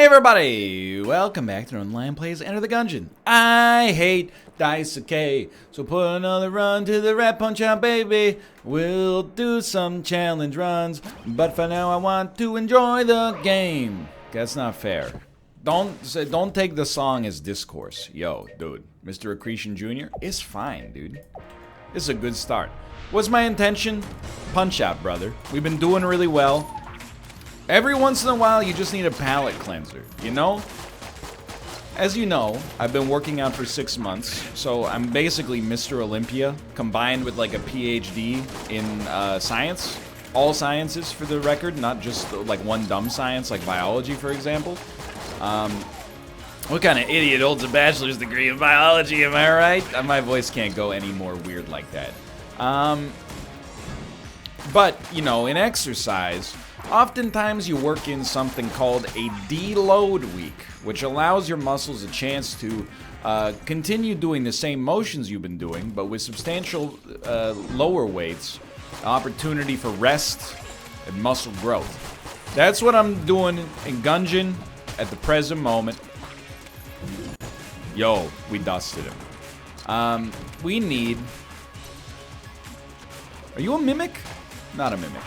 Hey everybody! Welcome back to Northernlion Plays Enter the Gungeon. I hate Daisuke, so put another run to the rat punch out, baby. We'll do some challenge runs, but for now I want to enjoy the game. That's not fair. Don't take the song as discourse. Yo, dude, Mr. Accretion Jr. is fine, dude. This is a good start. What's my intention? Punch out, brother. We've been doing really well. Every once in a while, you just need a palate cleanser, you know? As you know, I've been working out for 6 months, so I'm basically Mr. Olympia, combined with like a PhD in science. All sciences, for the record, not just like one dumb science, like biology, for example. What kind of idiot holds a bachelor's degree in biology, am I right? My voice can't go any more weird like that. But, you know, in exercise, oftentimes you work in something called a deload week, which allows your muscles a chance to continue doing the same motions you've been doing, but with substantial lower weights, opportunity for rest and muscle growth. That's what I'm doing in Gungeon at the present moment. Yo, we dusted him. We need... Are you a mimic? Not a mimic.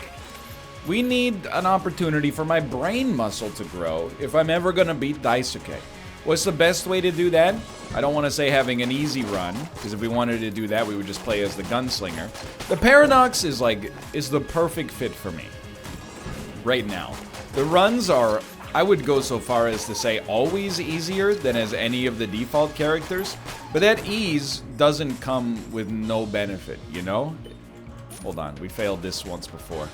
We need an opportunity for my brain muscle to grow if I'm ever gonna beat Daisuke. What's the best way to do that? I don't want to say having an easy run, because if we wanted to do that, we would just play as the gunslinger. The paradox is the perfect fit for me right now. The runs are, I would go so far as to say, always easier than as any of the default characters, but that ease doesn't come with no benefit, you know? Hold on, we failed this once before.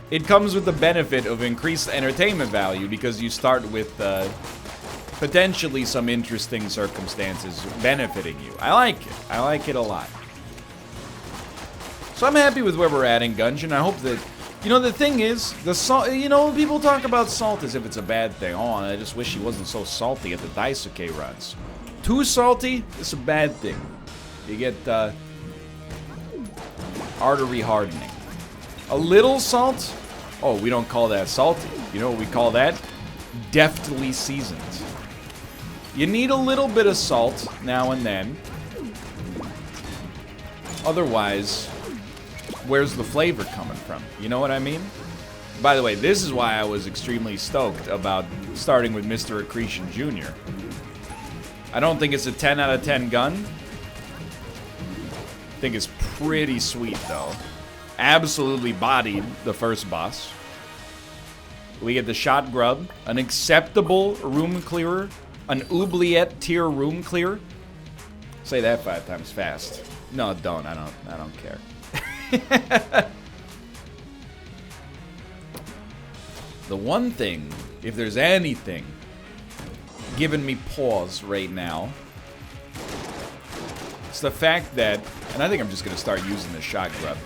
It comes with the benefit of increased entertainment value because you start with potentially some interesting circumstances benefiting you. I like it. I like it a lot. So I'm happy with where we're at in Gungeon. I hope that, you know, the thing is, the salt, you know, people talk about salt as if it's a bad thing. Oh, I just wish he wasn't so salty at the Daisuke runs. Too salty, it's a bad thing. You get, artery hardening. A little salt? Oh, we don't call that salty. You know what we call that? Deftly seasoned. You need a little bit of salt now and then. Otherwise, where's the flavor coming from? You know what I mean? By the way, this is why I was extremely stoked about starting with Mr. Accretion Jr. I don't think it's a 10 out of 10 gun. I think it's pretty sweet, though. Absolutely bodied the first boss. We get the shot grub, an acceptable room clearer, an oubliette tier room clearer. Say that 5 times fast. No, don't. I don't care. The one thing, if there's anything giving me pause right now, it's the fact that, and I think I'm just going to start using the shot grub,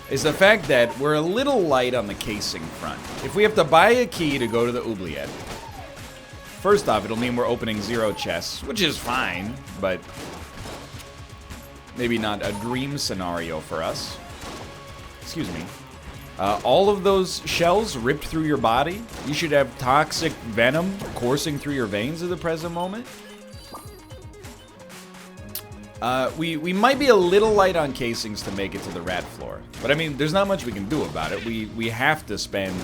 is the fact that we're a little light on the casing front. If we have to buy a key to go to the oubliette, first off, it'll mean we're opening 0 chests, which is fine, but maybe not a dream scenario for us. Excuse me. All of those shells ripped through your body, you should have toxic venom coursing through your veins at the present moment. We might be a little light on casings to make it to the rat floor. But I mean, there's not much we can do about it. We have to spend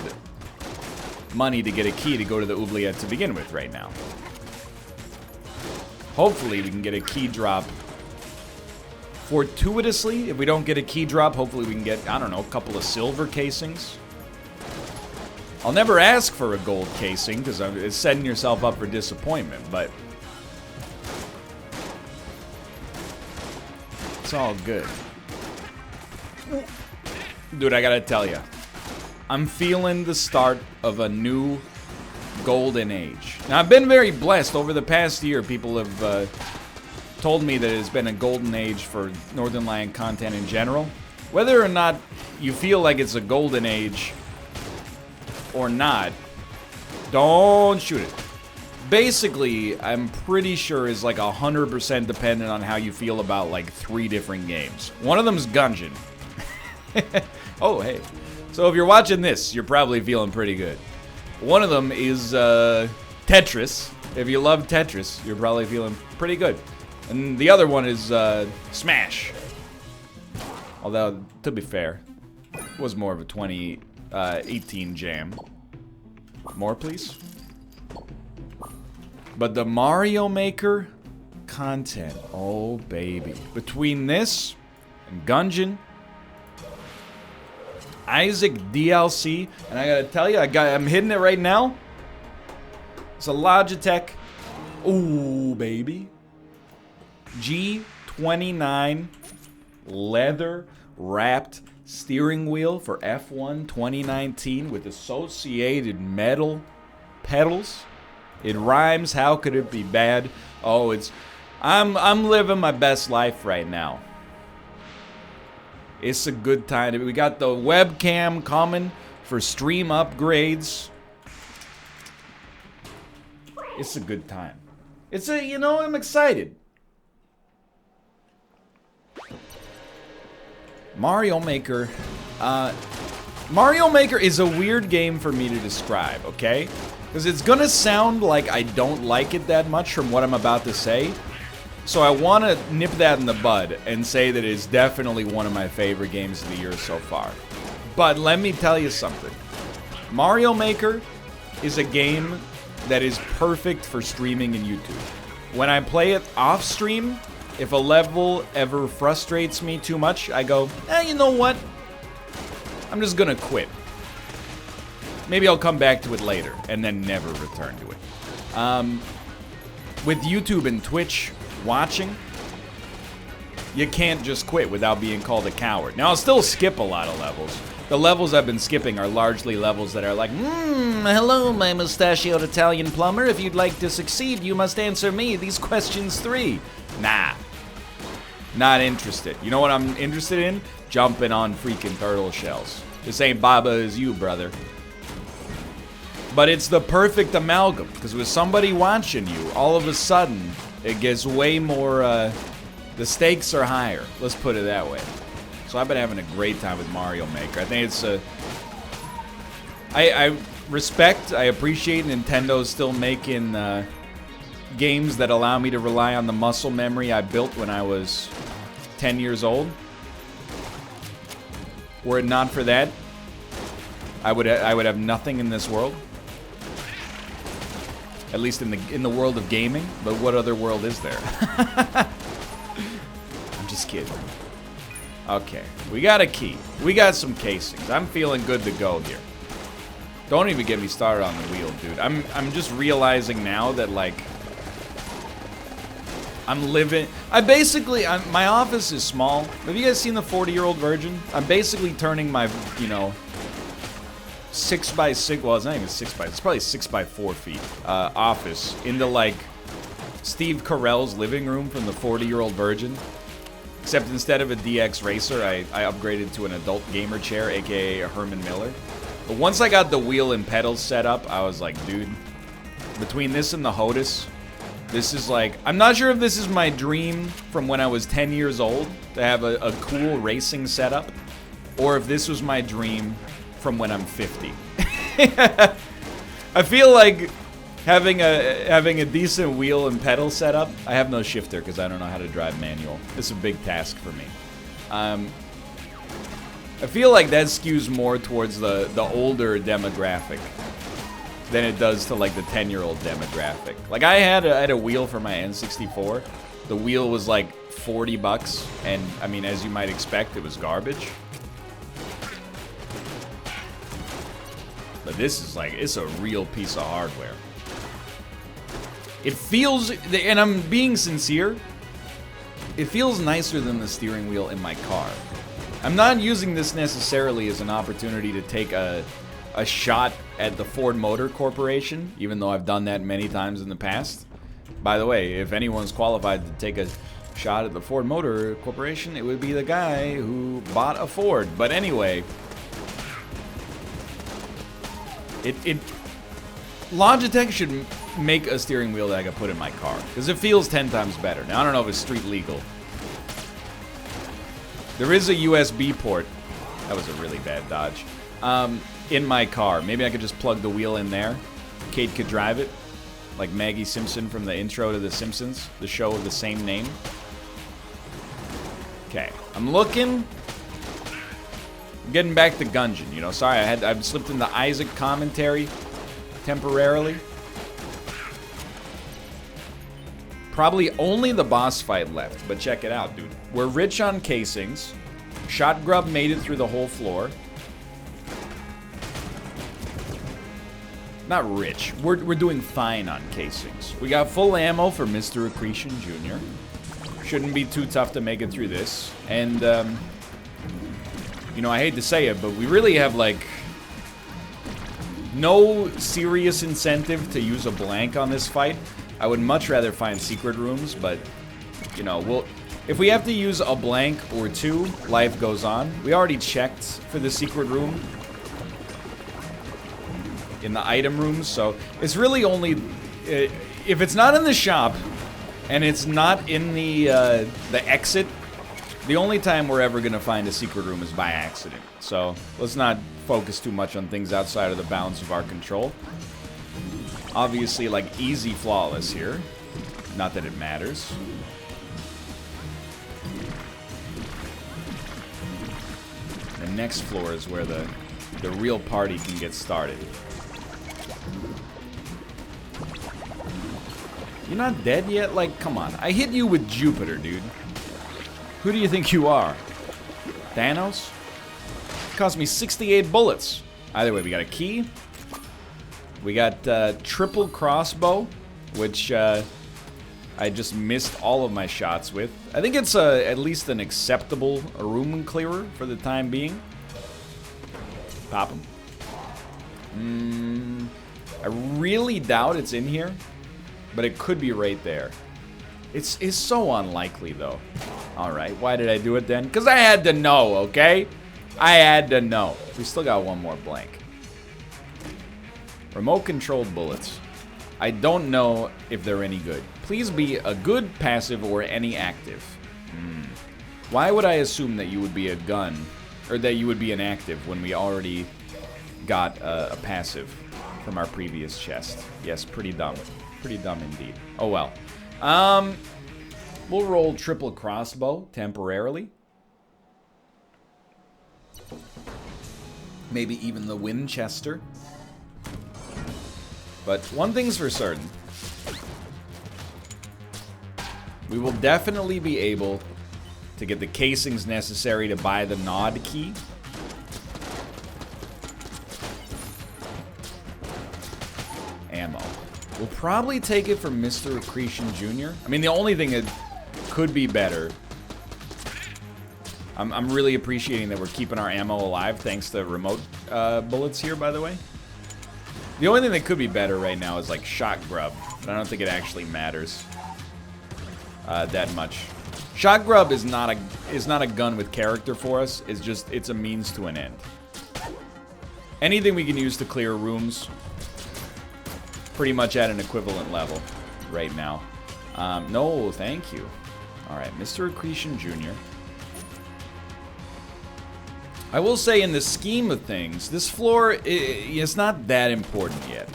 money to get a key to go to the oubliette to begin with right now. Hopefully we can get a key drop fortuitously. If we don't get a key drop, hopefully we can get, I don't know, a couple of silver casings. I'll never ask for a gold casing because it's setting yourself up for disappointment, but it's all good. Dude, I gotta tell you, I'm feeling the start of a new golden age. Now, I've been very blessed over the past year. People have told me that it's been a golden age for Northernlion content in general. Whether or not you feel like it's a golden age or not, don't shoot it. Basically, I'm pretty sure is like 100% dependent on how you feel about like 3 different games. One of them's Gungeon. Oh, hey. So if you're watching this, you're probably feeling pretty good. One of them is Tetris. If you love Tetris, you're probably feeling pretty good. And the other one is Smash. Although, to be fair, it was more of a 2018 jam. More, please? But the Mario Maker content, oh baby. Between this and Gungeon, Isaac DLC, and I gotta tell you, I'm hitting it right now. It's a Logitech, ooh baby, G29 leather wrapped steering wheel for F1 2019 with associated metal pedals. It rhymes. How could it be bad? Oh, I'm living my best life right now. It's a good time. We got the webcam coming for stream upgrades. It's a good time. I'm excited. Mario Maker. Mario Maker is a weird game for me to describe, okay? Because it's gonna sound like I don't like it that much from what I'm about to say. So I want to nip that in the bud and say that it's definitely one of my favorite games of the year so far. But let me tell you something. Mario Maker is a game that is perfect for streaming in YouTube. When I play it off stream, if a level ever frustrates me too much, I go, you know what? I'm just gonna quit. Maybe I'll come back to it later and then never return to it. With YouTube and Twitch watching, you can't just quit without being called a coward. Now, I'll still skip a lot of levels. The levels I've been skipping are largely levels that are like, hello, my mustachioed Italian plumber. If you'd like to succeed, you must answer me these questions 3. Nah. Not interested. You know what I'm interested in? Jumping on freaking turtle shells. This ain't Baba is you, brother. But it's the perfect amalgam, because with somebody watching you, all of a sudden, it gets way more, the stakes are higher. Let's put it that way. So I've been having a great time with Mario Maker. I think it's I respect, I appreciate Nintendo still making games that allow me to rely on the muscle memory I built when I was 10 years old. Were it not for that, I would have nothing in this world. At least in the world of gaming. But what other world is there? I'm just kidding. Okay, we got a key. We got some casings. I'm feeling good to go here. Don't even get me started on the wheel, dude. I'm just realizing now that, like, I'm living... my office is small. Have you guys seen the 40-year-old virgin? I'm basically turning my, 6x6, well, it's not even 6x, it's probably 6x4 feet, office into, like, Steve Carell's living room from the 40-year-old virgin. Except instead of a DX Racer, I upgraded to an adult gamer chair, aka a Herman Miller. But once I got the wheel and pedals set up, I was like, dude, between this and the HOTUS, this is like... I'm not sure if this is my dream from when I was 10 years old, to have a cool racing setup, or if this was my dream from when I'm 50. I feel like having a decent wheel and pedal setup. I have no shifter because I don't know how to drive manual. It's a big task for me. I feel like that skews more towards the older demographic than it does to, like, the 10-year-old demographic. Like, I had a wheel for my N64. The wheel was like $40, and I mean, as you might expect, it was garbage. But this is like, it's a real piece of hardware. It feels, and I'm being sincere, it feels nicer than the steering wheel in my car. I'm not using this necessarily as an opportunity to take a shot at the Ford Motor Corporation, even though I've done that many times in the past. By the way, if anyone's qualified to take a shot at the Ford Motor Corporation, it would be the guy who bought a Ford. But anyway, Logitech should make a steering wheel that I could put in my car, because it feels 10 times better. Now, I don't know if it's street legal. There is a USB port. That was a really bad dodge. in my car. Maybe I could just plug the wheel in there. Kate could drive it. Like Maggie Simpson from the intro to The Simpsons. The show of the same name. Okay. I'm looking. I'm getting back to Gungeon, you know. Sorry, I've slipped into Isaac commentary temporarily. Probably only the boss fight left, but check it out, dude. We're rich on casings. Shot Grub made it through the whole floor. Not rich. We're doing fine on casings. We got full ammo for Mr. Accretion Jr. Shouldn't be too tough to make it through this. And, you know, I hate to say it, but we really have, like, no serious incentive to use a blank on this fight. I would much rather find secret rooms, but, you know, if we have to use a blank or two, life goes on. We already checked for the secret room in the item rooms, so it's really only... if it's not in the shop, and it's not in the exit, the only time we're ever going to find a secret room is by accident. So, let's not focus too much on things outside of the bounds of our control. Obviously, like, easy flawless here. Not that it matters. The next floor is where the real party can get started. You're not dead yet? Like, come on. I hit you with Jupiter, dude. Who do you think you are? Thanos? It cost me 68 bullets. Either way, we got a key. We got triple crossbow, which I just missed all of my shots with. I think it's at least an acceptable room clearer for the time being. Pop him. I really doubt it's in here, but it could be right there. It's so unlikely, though. All right, why did I do it then? Because I had to know, okay? I had to know. We still got one more blank. Remote-controlled bullets. I don't know if they're any good. Please be a good passive or any active. Why would I assume that you would be a gun, or that you would be an active when we already got a passive from our previous chest? Yes, pretty dumb. Pretty dumb indeed. Oh well. We'll roll triple crossbow temporarily. Maybe even the Winchester. But one thing's for certain. We will definitely be able to get the casings necessary to buy the nod key. Ammo. We'll probably take it from Mr. Accretion Jr. I mean, the only thing that could be better... I'm really appreciating that we're keeping our ammo alive thanks to remote bullets here, by the way. The only thing that could be better right now is, like, Shot Grub. But I don't think it actually matters that much. Shot Grub is not a gun with character for us. It's a means to an end. Anything we can use to clear rooms, pretty much at an equivalent level right now. No, thank you. All right, Mr. Accretion Jr. I will say, in the scheme of things, this floor is not that important yet.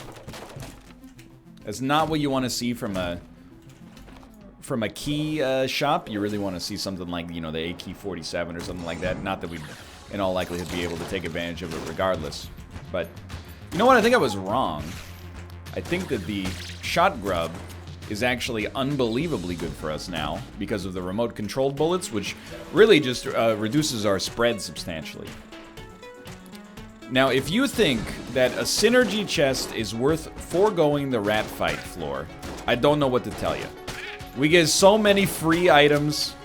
It's not what you want to see from a key shop. You really want to see something like, you know, the AK-47 or something like that. Not that we'd, in all likelihood, be able to take advantage of it regardless. But, you know what? I think I was wrong. I think that the Shot Grub is actually unbelievably good for us now because of the remote-controlled bullets, which really just reduces our spread substantially. Now, if you think that a synergy chest is worth foregoing the rat fight floor, I don't know what to tell you. We get so many free items,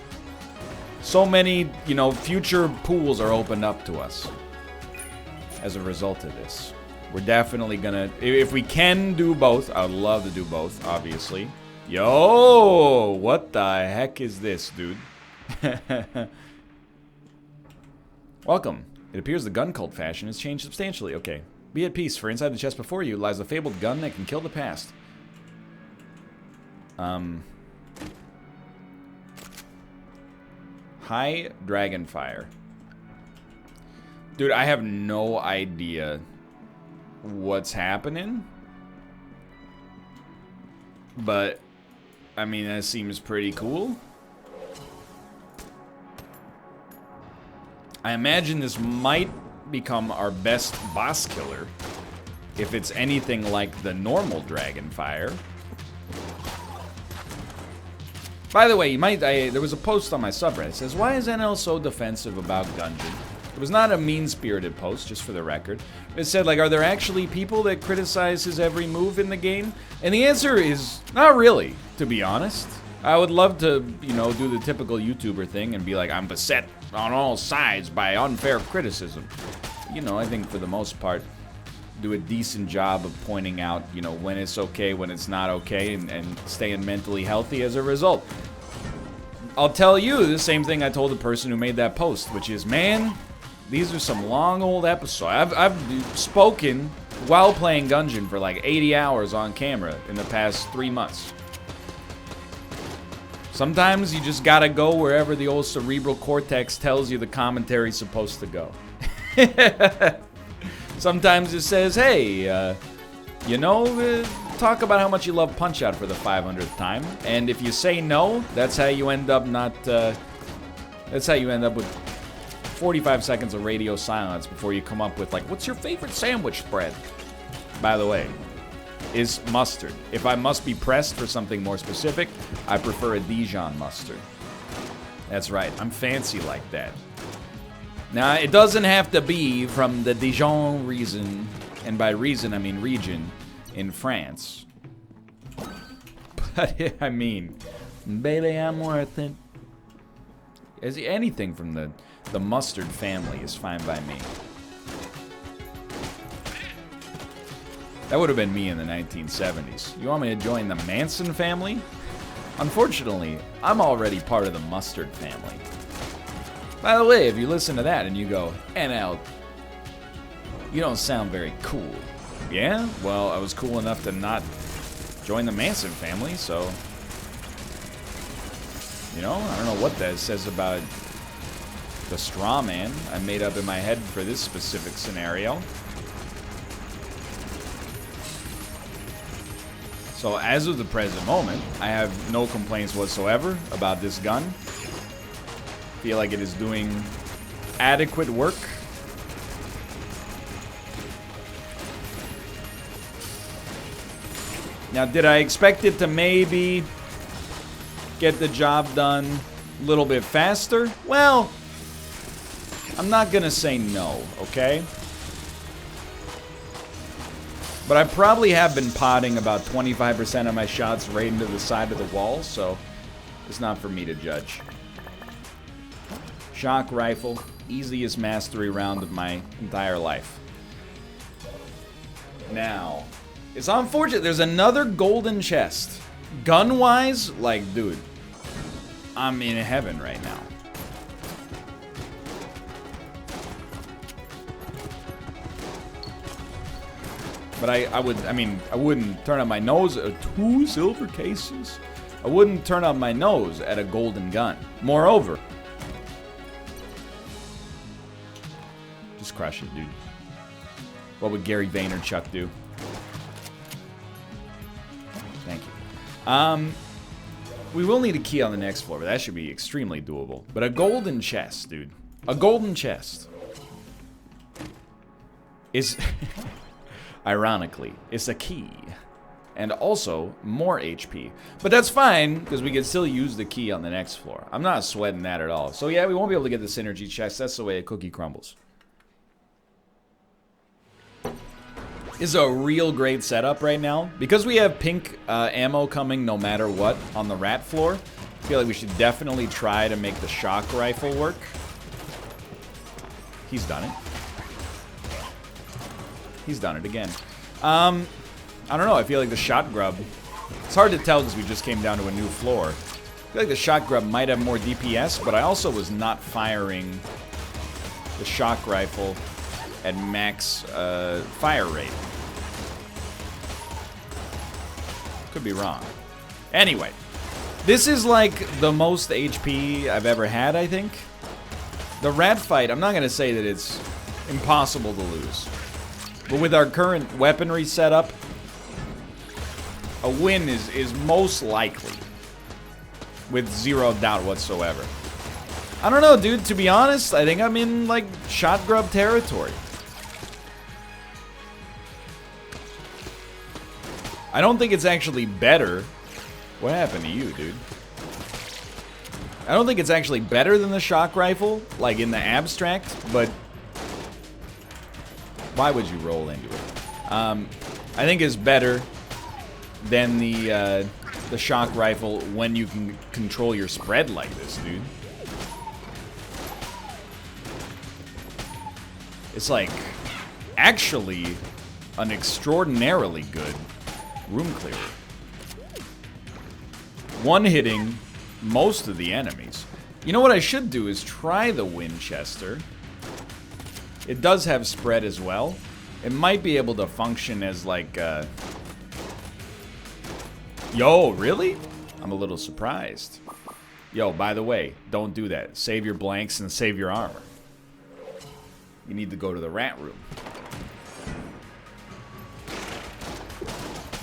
so many, you know, future pools are opened up to us as a result of this. We're definitely gonna... If we can do both, I would love to do both, obviously. Yo! What the heck is this, dude? Welcome. It appears the gun cult fashion has changed substantially. Okay. Be at peace, for inside the chest before you lies a fabled gun that can kill the past. High Dragonfire. Dude, I have no idea what's happening. But, I mean, that seems pretty cool. I imagine this might become our best boss killer if it's anything like the normal Dragonfire. By the way, you might, there was a post on my subreddit that says, why is NL so defensive about Gungeon? It was not a mean-spirited post, just for the record. It said, like, are there actually people that criticize his every move in the game? And the answer is, not really, to be honest. I would love to, you know, do the typical YouTuber thing and be like, I'm beset on all sides by unfair criticism. You know, I think for the most part, do a decent job of pointing out, you know, when it's okay, when it's not okay, and staying mentally healthy as a result. I'll tell you the same thing I told the person who made that post, which is, man, these are some long old episodes. I've spoken while playing Gungeon for like 80 hours on camera in the past 3 months. Sometimes you just gotta go wherever the old cerebral cortex tells you the commentary's supposed to go. Sometimes it says, hey, you know, talk about how much you love Punch-Out for the 500th time. And if you say no, that's how you end up that's how you end up with 45 seconds of radio silence before you come up with, like, what's your favorite sandwich spread? By the way, is mustard. If I must be pressed for something more specific, I prefer a Dijon mustard. That's right, I'm fancy like that. Now, it doesn't have to be from the Dijon region, and by reason I mean region, in France. But, I mean, baby, I'm worth it. Anything from the mustard family is fine by me. That would have been me in the 1970s. You want me to join the Manson family? Unfortunately, I'm already part of the mustard family. By the way, if you listen to that and you go, NL, you don't sound very cool. Yeah? Well, I was cool enough to not join the Manson family, so... You know, I don't know what that says about the straw man I made up in my head for this specific scenario. So as of the present moment, I have no complaints whatsoever about this gun. Feel like it is doing adequate work. Now, did I expect it to maybe get the job done a little bit faster? Well, I'm not gonna say no, okay? But I probably have been potting about 25% of my shots right into the side of the wall, so it's not for me to judge. Shock rifle, easiest mastery round of my entire life. Now, it's unfortunate. There's another golden chest. Gun-wise, like, dude, I'm in heaven right now. But I wouldn't turn up my nose at 2 silver cases. I wouldn't turn up my nose at a golden gun. Moreover, just crush it, dude. What would Gary Vaynerchuk do? Thank you. We will need a key on the next floor, but that should be extremely doable. But a golden chest, dude. A golden chest is... Ironically, it's a key. And also, more HP. But that's fine, because we can still use the key on the next floor. I'm not sweating that at all. So yeah, we won't be able to get the synergy chest. That's the way a cookie crumbles. This is a real great setup right now. Because we have pink ammo coming no matter what on the rat floor, I feel like we should definitely try to make the shock rifle work. He's done it. He's done it again. I don't know. I feel like the shot grub... It's hard to tell because we just came down to a new floor. I feel like the shot grub might have more DPS, but I also was not firing the shock rifle at max fire rate. Could be wrong. Anyway, this is like the most HP I've ever had, I think. The rat fight, I'm not going to say that it's impossible to lose. But with our current weaponry setup, a win is most likely. With zero doubt whatsoever. I don't know, dude. To be honest, I think I'm in, like, shot grub territory. I don't think it's actually better. What happened to you, dude? I don't think it's actually better than the shock rifle, like in the abstract, but why would you roll into it? I think it's better than the shock rifle when you can control your spread like this, dude. It's like actually an extraordinarily good room clearer. One-hitting most of the enemies. You know what I should do is try the Winchester. It does have spread as well. It might be able to function as like Yo, really? I'm a little surprised. Yo, by the way, don't do that. Save your blanks and save your armor. You need to go to the rat room.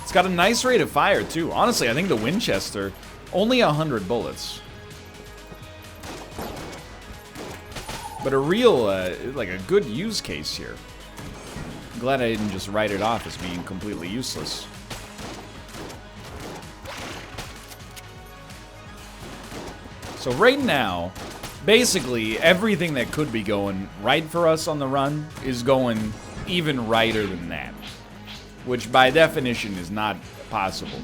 It's got a nice rate of fire, too. Honestly, I think the Winchester, only 100 bullets. But a real, like a good use case here. I'm glad I didn't just write it off as being completely useless. So right now, basically everything that could be going right for us on the run is going even righter than that. Which by definition is not possible.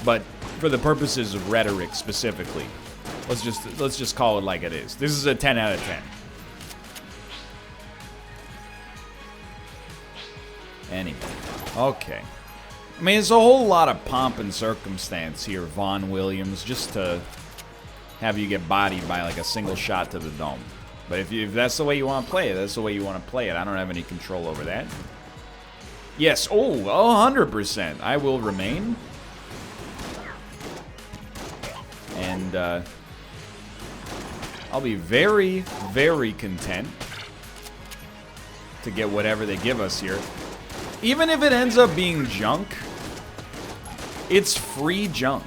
But for the purposes of rhetoric specifically, let's just call it like it is. This is a 10 out of 10. Anyway, okay. I mean, it's a whole lot of pomp and circumstance here, Vaughn Williams, just to have you get bodied by like a single shot to the dome. But if that's the way you want to play it, that's the way you want to play it. I don't have any control over that. Yes, oh, 100%. I will remain. And I'll be very, very content to get whatever they give us here. Even if it ends up being junk, it's free junk.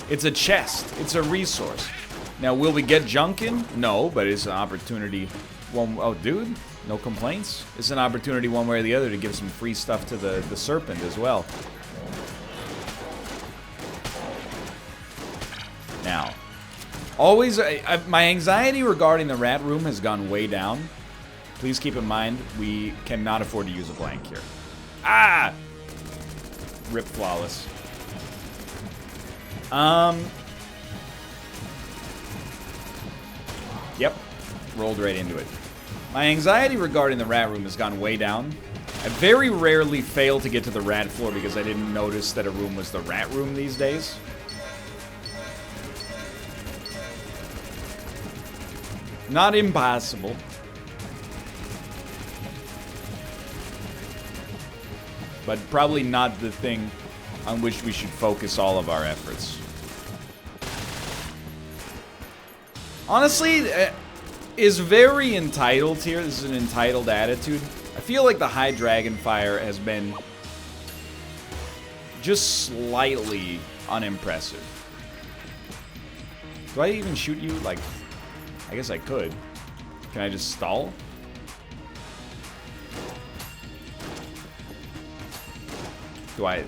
It's a chest. It's a resource. Now, will we get junk in? No, but it's an opportunity. Oh, dude, no complaints. It's an opportunity one way or the other to give some free stuff to the serpent as well. Now, always, my anxiety regarding the rat room has gone way down. Please keep in mind, we cannot afford to use a blank here. Ah! Rip flawless. Yep. Rolled right into it. My anxiety regarding the rat room has gone way down. I very rarely fail to get to the rat floor because I didn't notice that a room was the rat room these days. Not impossible. But probably not the thing on which we should focus all of our efforts. Honestly, is very entitled here. This is an entitled attitude. I feel like the high dragon fire has been just slightly unimpressive. Do I even shoot you? Like, I guess I could. Can I just stall? Do I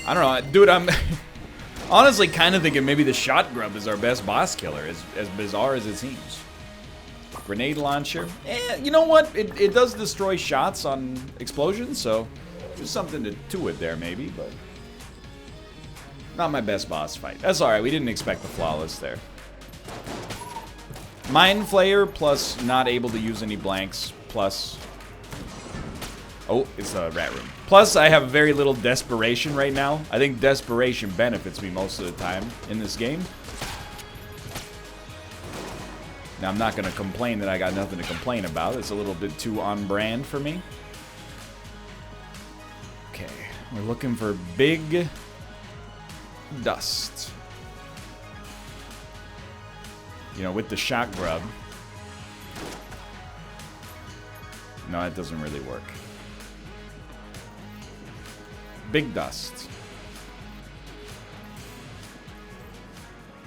don't know. Dude, I'm honestly kind of thinking maybe the shot grub is our best boss killer, as bizarre as it seems. Grenade launcher. You know what? It does destroy shots on explosions, so there's something to it there maybe, but not my best boss fight. That's alright, we didn't expect the flawless there. Mind Flayer plus not able to use any blanks plus... Oh, it's the rat room. Plus, I have very little desperation right now. I think desperation benefits me most of the time in this game. Now, I'm not going to complain that I got nothing to complain about. It's a little bit too on brand for me. Okay, we're looking for big dust. You know, with the shot grub. No, that doesn't really work. Big dust.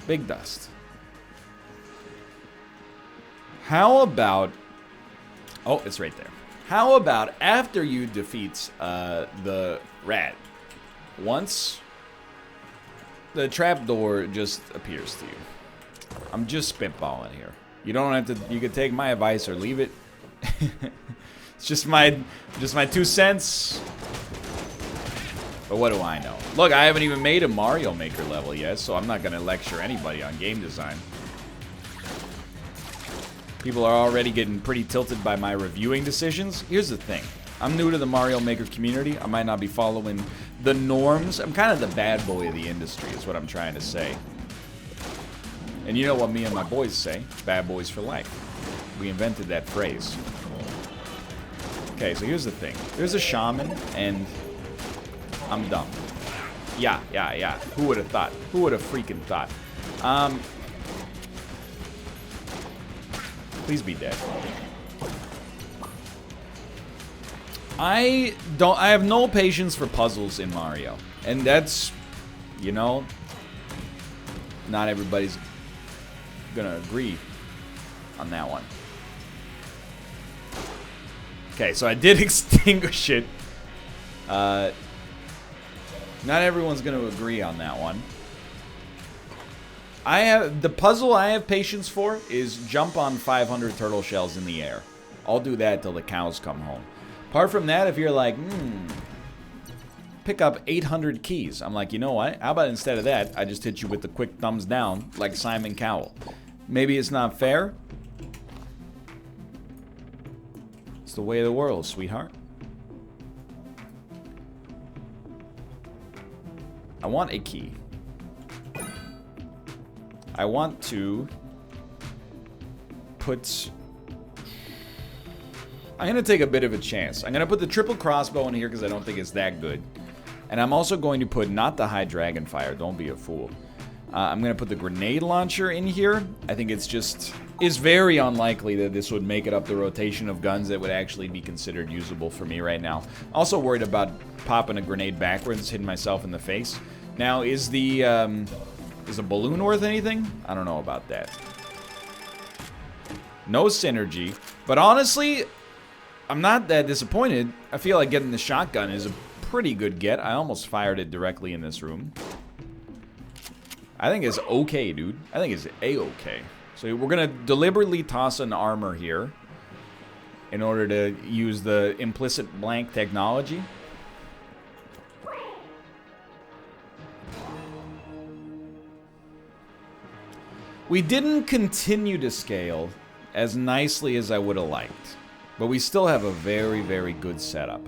Big dust. How about... Oh, it's right there. How about after you defeat the rat, once the trapdoor just appears to you. I'm just spitballing here. You don't have to... You could take my advice or leave it. It's just my 2 cents. But what do I know? Look, I haven't even made a Mario Maker level yet, so I'm not going to lecture anybody on game design. People are already getting pretty tilted by my reviewing decisions. Here's the thing. I'm new to the Mario Maker community. I might not be following the norms. I'm kind of the bad boy of the industry, is what I'm trying to say. And you know what me and my boys say? Bad boys for life. We invented that phrase. Okay, so here's the thing. There's a shaman, and I'm dumb. Yeah. Who would have thought? Who would have freaking thought? Please be dead. I have no patience for puzzles in Mario. And that's, you know, not everybody's gonna agree on that one. Okay, so I did extinguish it. Not everyone's gonna agree on that one. The puzzle I have patience for is jump on 500 turtle shells in the air. I'll do that till the cows come home. Apart from that, if you're like, pick up 800 keys. I'm like, you know what? How about instead of that, I just hit you with the quick thumbs down like Simon Cowell. Maybe it's not fair. It's the way of the world, sweetheart. I want a key. I want to put... I'm going to take a bit of a chance. I'm going to put the triple crossbow in here because I don't think it's that good. And I'm also going to put not the high dragon fire. Don't be a fool. I'm going to put the grenade launcher in here. I think it's just... It's very unlikely that this would make it up the rotation of guns that would actually be considered usable for me right now. Also worried about popping a grenade backwards, hitting myself in the face. Now, is a balloon worth anything? I don't know about that. No synergy. But honestly, I'm not that disappointed. I feel like getting the shotgun is a pretty good get. I almost fired it directly in this room. I think it's okay, dude. I think it's A-okay. So we're going to deliberately toss an armor here in order to use the implicit blank technology. We didn't continue to scale as nicely as I would have liked, but we still have a very, very good setup.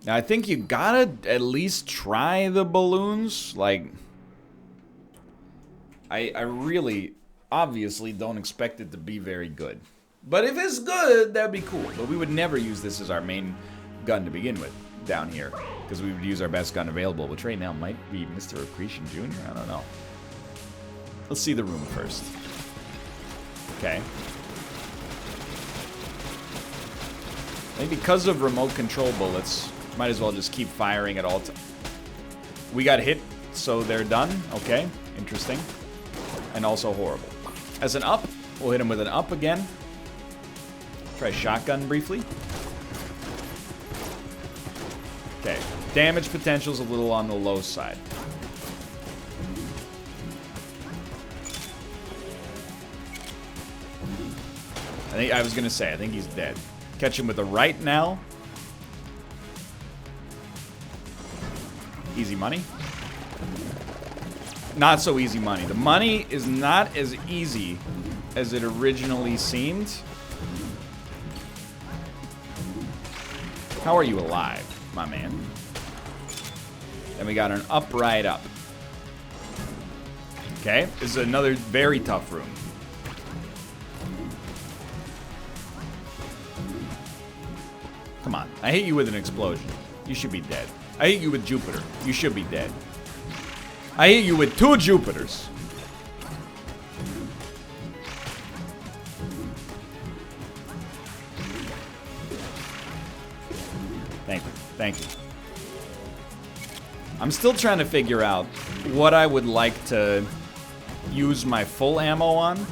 Now, I think you gotta at least try the balloons. Like, I really, obviously don't expect it to be very good. But if it's good, that'd be cool. But we would never use this as our main gun to begin with down here, because we would use our best gun available, which right now might be Mr. Accretion Jr. I don't know. Let's see the room first. Okay. I think because of remote control bullets, might as well just keep firing at all times. We got hit, so they're done. Okay, interesting. And also horrible. As an up, we'll hit him with an up again. Try shotgun briefly. Okay, damage potential's a little on the low side. I was gonna say, I think he's dead. Catch him with a right now. Easy money. Not so easy money. The money is not as easy as it originally seemed. How are you alive, my man? Then we got an up, right up. Okay, this is another very tough room. Come on, I hit you with an explosion. You should be dead. I hit you with Jupiter. You should be dead. I hit you with 2 Jupiters. Thank you. I'm still trying to figure out what I would like to use my full ammo on.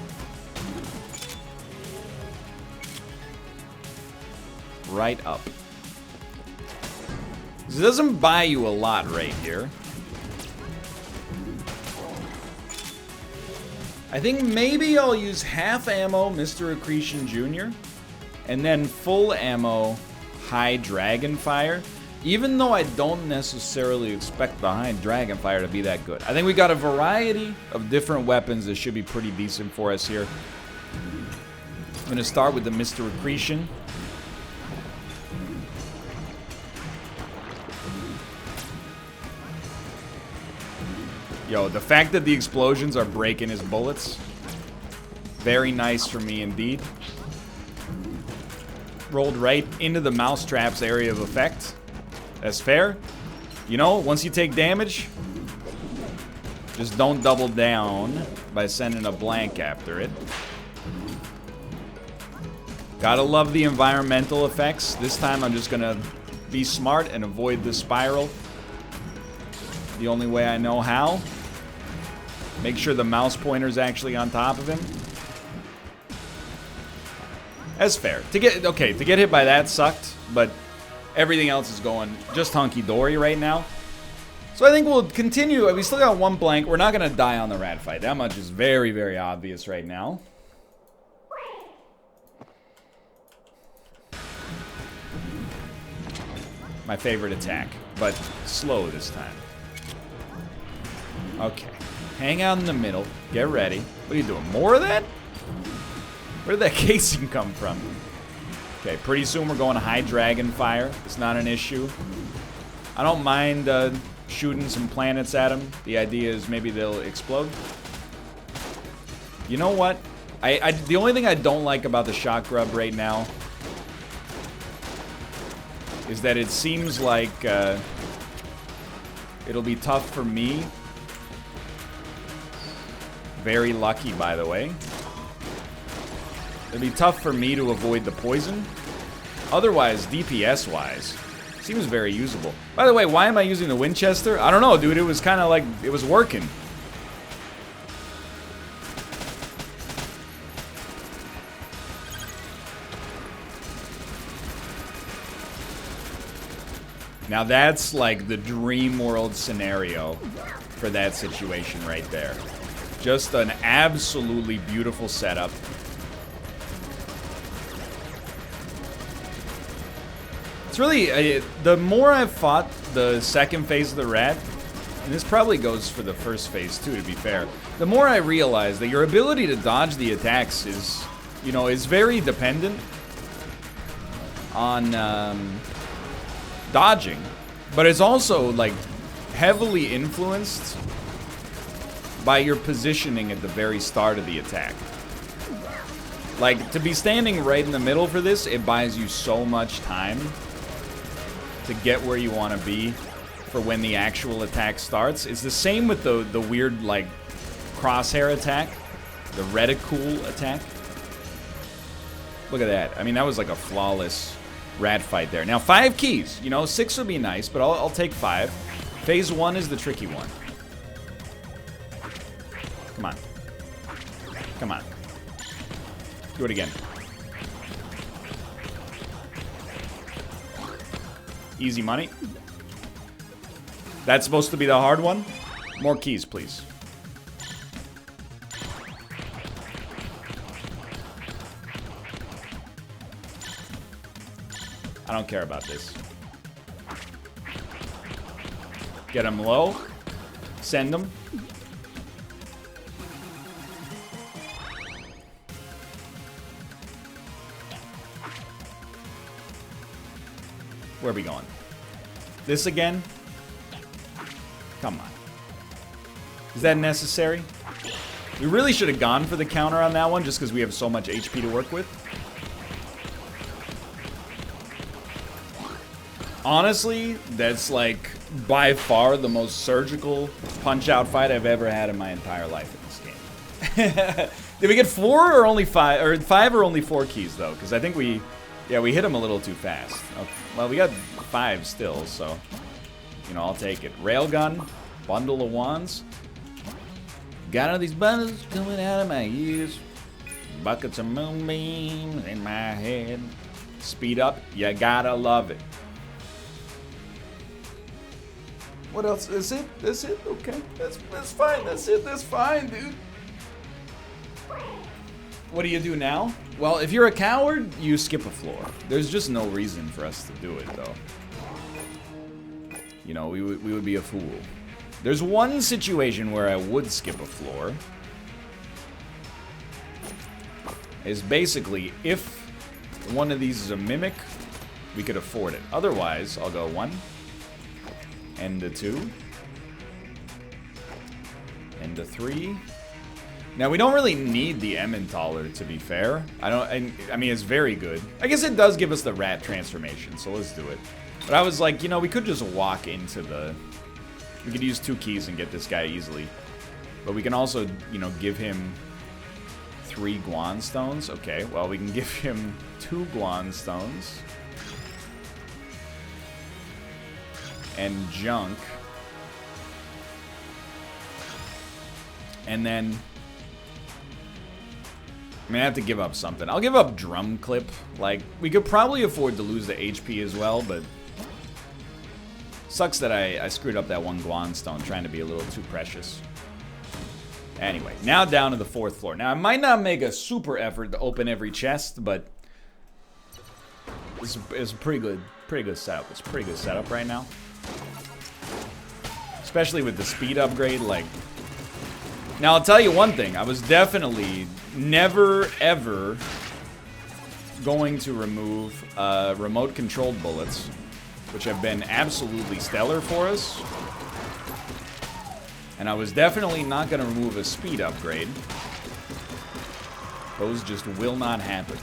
Right up. It doesn't buy you a lot right here. I think maybe I'll use half ammo Mr. Accretion Jr. and then full ammo High Dragonfire. Even though I don't necessarily expect the High Dragonfire to be that good. I think we got a variety of different weapons that should be pretty decent for us here. I'm going to start with the Mr. Accretion. Yo, the fact that the explosions are breaking his bullets, very nice for me indeed. Rolled right into the mousetrap's area of effect. That's fair. You know, once you take damage, just don't double down by sending a blank after it. Gotta love the environmental effects. This time I'm just gonna be smart and avoid the spiral the only way I know how. Make sure the mouse pointer's actually on top of him. That's fair. To get hit by that sucked, but everything else is going just hunky-dory right now. So I think we'll continue. We still got one blank. We're not going to die on the rat fight. That much is very, very obvious right now. My favorite attack, but slow this time. Okay. Hang out in the middle. Get ready. What are you doing? More of that? Where did that casing come from? Okay, pretty soon we're going to High Dragonfire. It's not an issue. I don't mind shooting some planets at them. The idea is maybe they'll explode. You know what? The only thing I don't like about the Shock Grub right now is that it seems like it'll be tough for me. Very lucky, by the way. It'll be tough for me to avoid the poison. Otherwise, DPS-wise, seems very usable. By the way, why am I using the Winchester? I don't know, dude. It was kind of like, it was working. Now that's like the dream world scenario for that situation right there. Just an absolutely beautiful setup. It's really, the more I've fought the second phase of the rat, and this probably goes for the first phase too, to be fair, the more I realize that your ability to dodge the attacks is, you know, is very dependent on dodging, but it's also like heavily influenced by your positioning at the very start of the attack. Like, to be standing right in the middle for this, it buys you so much time to get where you want to be for when the actual attack starts. It's the same with the weird, like, crosshair attack, the reticule attack. Look at that. I mean, that was like a flawless rat fight there. Now, 5 keys. You know, 6 would be nice, but I'll take 5. Phase 1 is the tricky one. Come on. Come on. Do it again. Easy money. That's supposed to be the hard one. More keys, please. I don't care about this. Get him low. Send him. Where are we going? This again? Come on. Is that necessary? We really should have gone for the counter on that one just because we have so much HP to work with. Honestly, that's like by far the most surgical punch-out fight I've ever had in my entire life in this game. Did we get 4 or only 5? Or 5 or only 4 keys, though? Because I think we hit him a little too fast. Okay. Well, we got 5 still, so, you know, I'll take it. Railgun, bundle of wands. Got all these bundles coming out of my ears. Buckets of moonbeams in my head. Speed up, you gotta love it. What else? That's it? That's it? Okay. That's fine. That's it. That's fine, dude. What do you do now? Well, if you're a coward, you skip a floor. There's just no reason for us to do it, though. You know, we would be a fool. There's one situation where I would skip a floor. Is basically, if one of these is a mimic, we could afford it. Otherwise, I'll go 1. And a 2. And a 3. Now, we don't really need the Emmentaler, to be fair. I mean, it's very good. I guess it does give us the rat transformation, so let's do it. But I was like, you know, we could just walk into the... We could use 2 keys and get this guy easily. But we can also, you know, give him 3 Guan stones. Okay, well, we can give him 2 Guan stones. And junk. And then... I mean, I have to give up something. I'll give up drum clip. Like, we could probably afford to lose the HP as well, but... Sucks that I screwed up that 1 Guan stone trying to be a little too precious. Anyway, now down to the 4th floor. Now, I might not make a super effort to open every chest, but... It's a pretty good setup. It's a pretty good setup right now. Especially with the speed upgrade, like... Now, I'll tell you one thing. I was definitely never, ever going to remove remote-controlled bullets, which have been absolutely stellar for us. And I was definitely not going to remove a speed upgrade. Those just will not happen.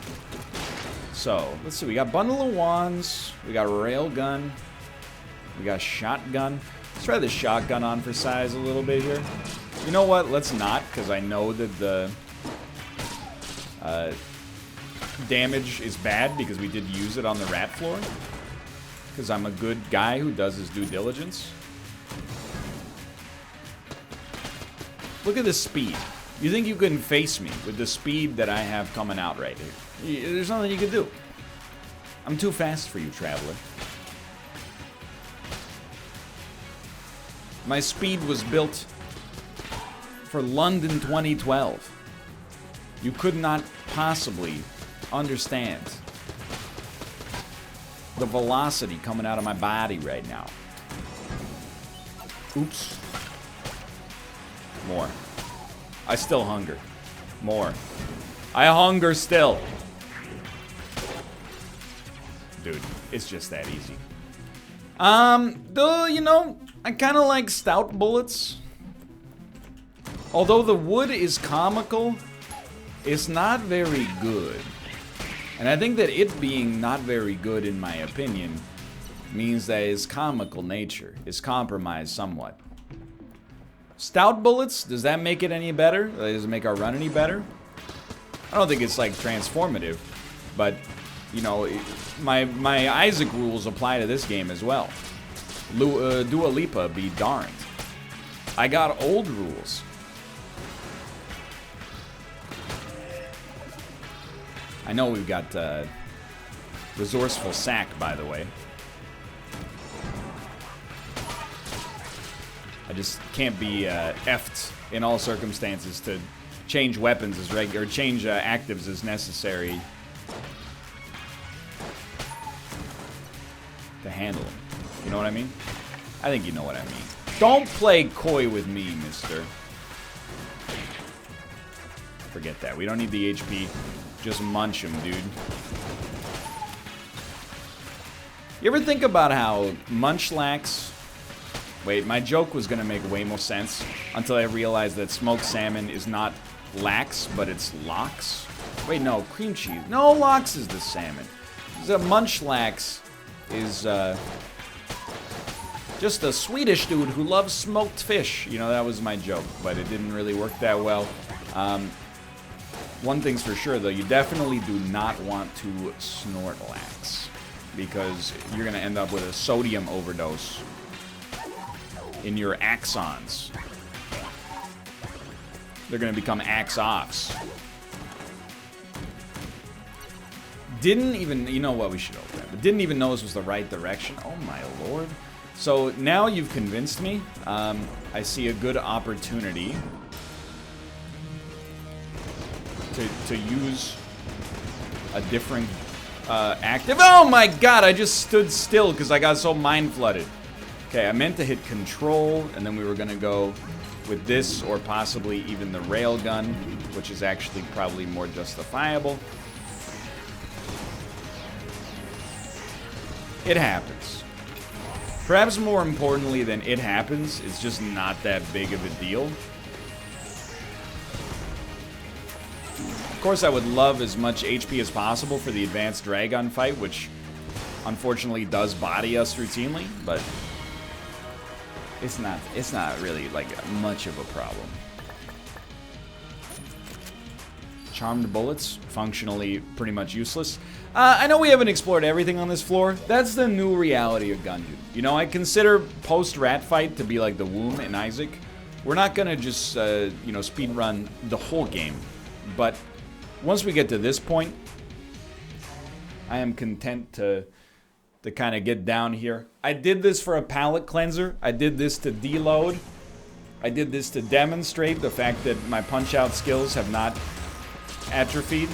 So, let's see. We got Bundle of Wands. We got Railgun. We got Shotgun. Let's try the Shotgun on for size a little bit here. You know what? Let's not, because I know that the damage is bad because we did use it on the rat floor. Because I'm a good guy who does his due diligence. Look at this speed. You think you can face me with the speed that I have coming out right here? There's nothing you can do. I'm too fast for you, traveler. My speed was built for London 2012. You could not possibly understand the velocity coming out of my body right now. Oops. More. I still hunger. More. I hunger still. Dude, it's just that easy. Though, you know, I kind of like stout bullets. Although the wood is comical, it's not very good. And I think that it being not very good, in my opinion, means that its comical nature is compromised somewhat. Stout bullets, does that make it any better? Does it make our run any better? I don't think it's like transformative, but you know, my Isaac rules apply to this game as well. Dua Lipa be darned. I got old rules. I know we've got resourceful sack, by the way. I just can't be effed in all circumstances to change weapons as regular, or change actives as necessary to handle them. You know what I mean? I think you know what I mean. Don't play coy with me, mister. Forget that. We don't need the HP. Just munch him, dude. You ever think about how munchlax... Wait, my joke was gonna make way more sense until I realized that smoked salmon is not lax, but it's lox. Wait, no, cream cheese. No, lox is the salmon. The munchlax is just a Swedish dude who loves smoked fish. You know, that was my joke, but it didn't really work that well. One thing's for sure, though, you definitely do not want to snortlax. because you're going to end up with a sodium overdose in your axons. They're going to become axe-offs. Didn't even, you know what, we should open it, but didn't even know this was the right direction. Oh my lord. So now you've convinced me. I see a good opportunity to use a different active. Oh my god, I just stood still because I got so mind flooded. Okay, I meant to hit control, and then we were going to go with this, or possibly even the railgun, which is actually probably more justifiable. It happens. Perhaps more importantly than it happens, it's just not that big of a deal. Of course, I would love as much HP as possible for the advanced Dragon fight, which unfortunately does body us routinely, but it's not really like much of a problem. Charmed bullets, functionally pretty much useless. I know we haven't explored everything on this floor. That's the new reality of Gungeon. You know, I consider post-rat fight to be like the womb in Isaac. We're not gonna just, you know, speed run the whole game. But once we get to this point, I am content to kind of get down here. I did this for a palate cleanser. I did this to deload. I did this to demonstrate the fact that my punch-out skills have not atrophied,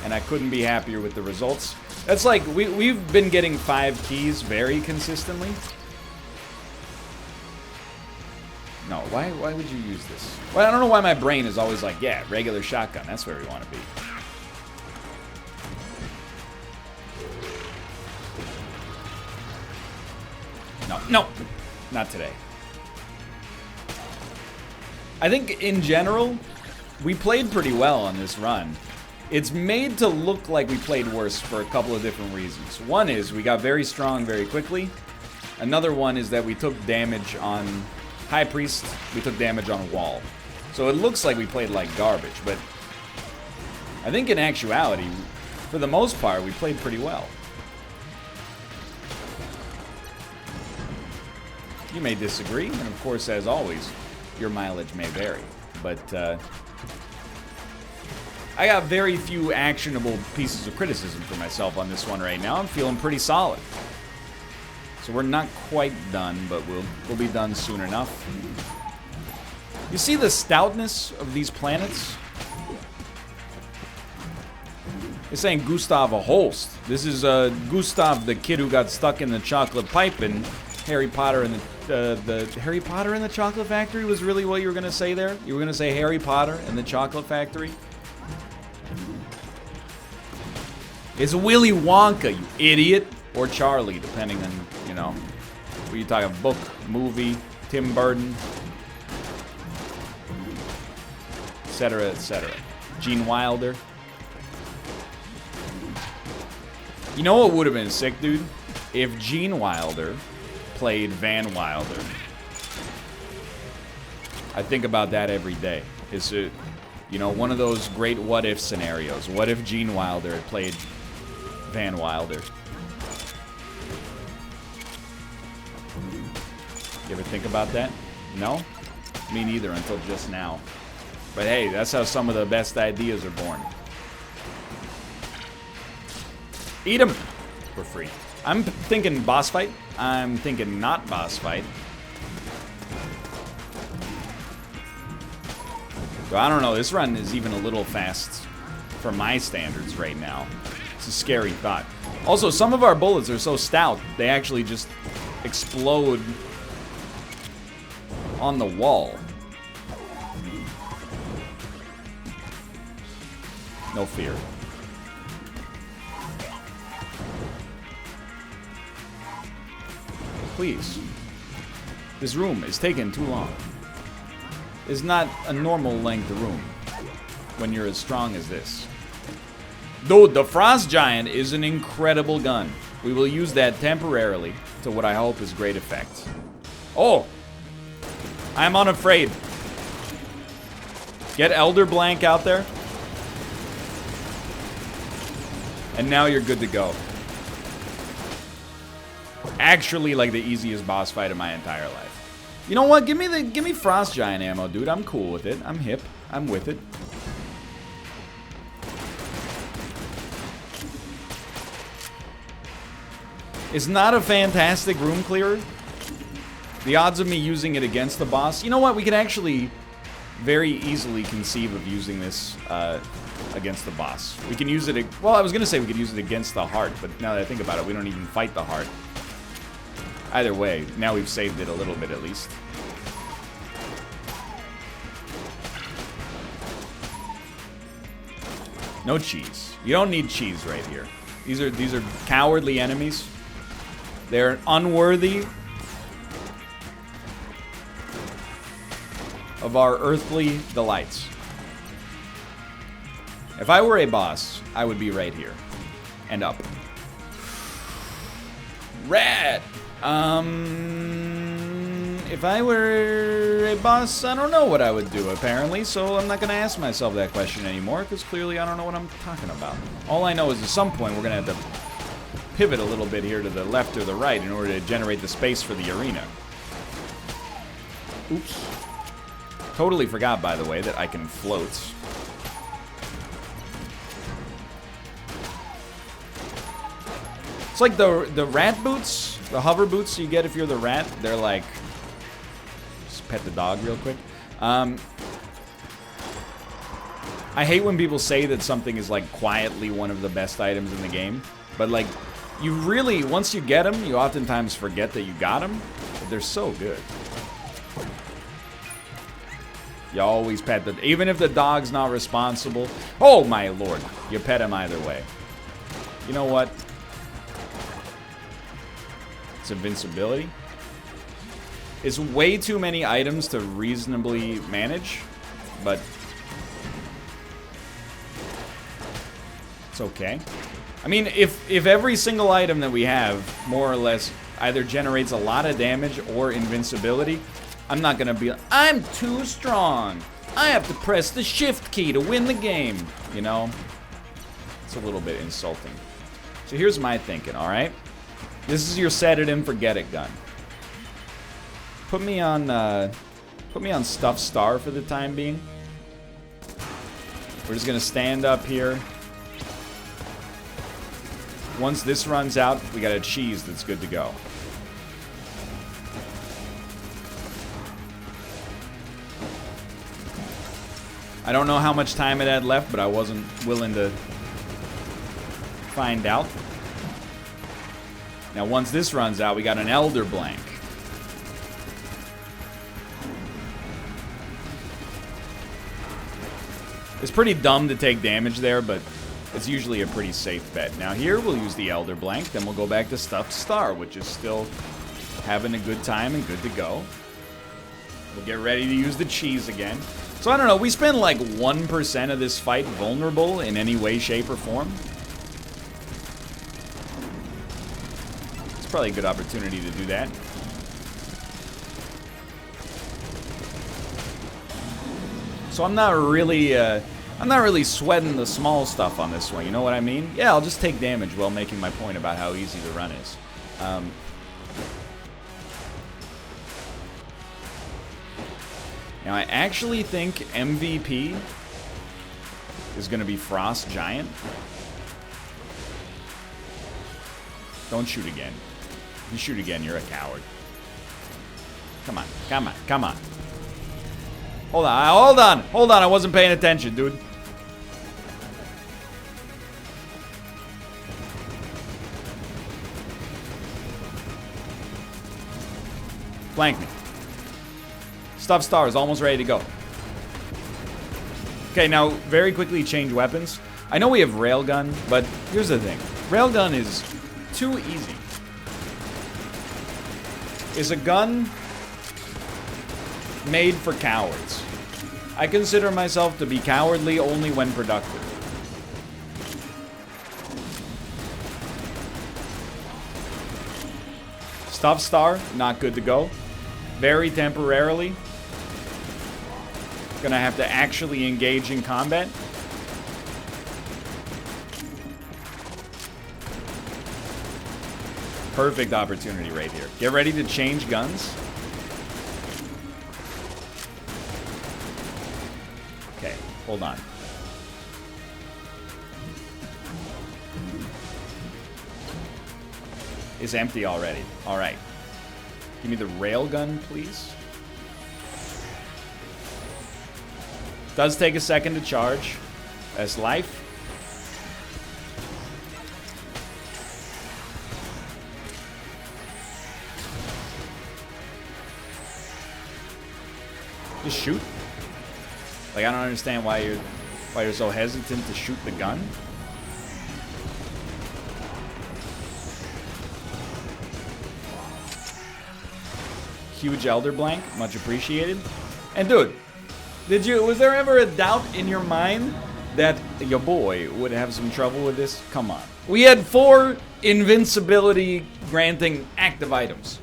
and I couldn't be happier with the results. That's like, we've been getting 5 keys very consistently. No, why would you use this? Well, I don't know why my brain is always like, yeah, regular shotgun, that's where we want to be. No, not today. I think in general, we played pretty well on this run. It's made to look like we played worse for a couple of different reasons. One is we got very strong very quickly. Another one is that we took damage on High Priest, we took damage on Wall. So it looks like we played like garbage, but I think in actuality, for the most part, we played pretty well. You may disagree, and of course, as always, your mileage may vary. But I got very few actionable pieces of criticism for myself on this one right now. I'm feeling pretty solid. So we're not quite done, but we'll be done soon enough. You see the stoutness of these planets? They're saying Gustav a Holst. This is Gustav, the kid who got stuck in the chocolate pipe, and Harry Potter and the Harry Potter and the Chocolate Factory was really what you were gonna say there? You were gonna say Harry Potter and the Chocolate Factory? It's Willy Wonka, you idiot, or Charlie, depending on, you know, what you talking, book, movie, Tim Burton, etc., etc. Gene Wilder. You know what would have been sick, dude? If Gene Wilder played Van Wilder. I think about that every day. It's a, you know, one of those great what-if scenarios. What if Gene Wilder had played Van Wilder? You ever think about that? No? Me neither until just now. But hey, that's how some of the best ideas are born. Eat 'em for free. I'm thinking boss fight. I'm thinking not boss fight. So I don't know, this run is even a little fast for my standards right now. It's a scary thought. Also, some of our bullets are so stout, they actually just explode on the wall. No fear. Please. This room is taking too long. It's not a normal length room when you're as strong as this. Dude, the Frost Giant is an incredible gun. We will use that temporarily to what I hope is great effect. Oh! I'm unafraid. Get Elder Blank out there. And now you're good to go. Actually, like, the easiest boss fight of my entire life. You know what? Give me Frost Giant ammo, dude. I'm cool with it. I'm hip. I'm with it. It's not a fantastic room clearer. The odds of me using it against the boss... You know what? We could actually very easily conceive of using this against the boss. We can use it... Well, I was going to say we could use it against the heart, but now that I think about it, we don't even fight the heart. Either way, now we've saved it a little bit at least. No cheese. You don't need cheese right here. These are cowardly enemies. They're unworthy of our earthly delights. If I were a boss, I would be right here. And up. Rad! If I were a boss, I don't know what I would do, apparently, so I'm not going to ask myself that question anymore, because clearly I don't know what I'm talking about. All I know is at some point we're going to have to pivot a little bit here to the left or the right in order to generate the space for the arena. Oops. Totally forgot, by the way, that I can float. It's like the rat boots, the hover boots you get if you're the rat. They're like... Just pet the dog real quick. I hate when people say that something is like quietly one of the best items in the game. But like, you really, once you get them, you oftentimes forget that you got them. But they're so good. You always pet the... Even if the dog's not responsible. Oh my lord. You pet him either way. You know what? It's invincibility. It's way too many items to reasonably manage. But... it's okay. I mean, if every single item that we have, more or less, either generates a lot of damage or invincibility... I'm not gonna be... I'm too strong. I have to press the shift key to win the game. You know? It's a little bit insulting. So here's my thinking, alright? This is your set it and forget it gun. Put me on Stuff Star for the time being. We're just gonna stand up here. Once this runs out, we got a cheese that's good to go. I don't know how much time it had left, but I wasn't willing to find out. Now, once this runs out, we got an Elder Blank. It's pretty dumb to take damage there, but it's usually a pretty safe bet. Now here, we'll use the Elder Blank, then we'll go back to Stuffed Star, which is still having a good time and good to go. We'll get ready to use the cheese again. So I don't know, we spend like 1% of this fight vulnerable in any way, shape, or form. It's probably a good opportunity to do that. So I'm not really sweating the small stuff on this one, you know what I mean? Yeah, I'll just take damage while making my point about how easy the run is. Now, I actually think MVP is going to be Frost Giant. Don't shoot again. If you shoot again, you're a coward. Come on, come on, come on. Hold on, hold on, hold on. I wasn't paying attention, dude. Flank me. Stuff Star is almost ready to go. Okay, now very quickly change weapons. I know we have Railgun, but here's the thing. Railgun is too easy. Is a gun made for cowards. I consider myself to be cowardly only when productive. Stuff Star, not good to go. Very temporarily. Gonna have to actually engage in combat. perfect opportunity right here. Get ready to change guns. Okay, hold on. It's empty already. All right. Give me the railgun, please. Does take a second to charge. That's life. Just shoot. Like, I don't understand why you're so hesitant to shoot the gun. Huge elder blank, much appreciated. And dude, was there ever a doubt in your mind that your boy would have some trouble with this? Come on. We had 4 invincibility granting active items.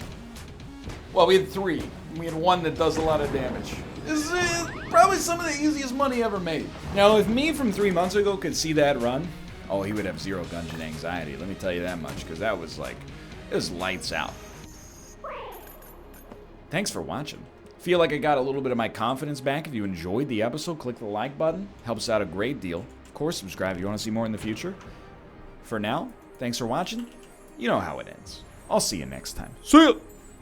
Well, we had 3. We had 1 that does a lot of damage. This is probably some of the easiest money ever made. Now, if me from 3 months ago could see that run, oh, he would have 0 Gungeon anxiety. Let me tell you that much, because that was like, it was lights out. Thanks for watching. Feel like I got a little bit of my confidence back. If you enjoyed the episode, click the like button. Helps out a great deal. Of course, subscribe if you want to see more in the future. For now, thanks for watching. You know how it ends. I'll see you next time. See ya!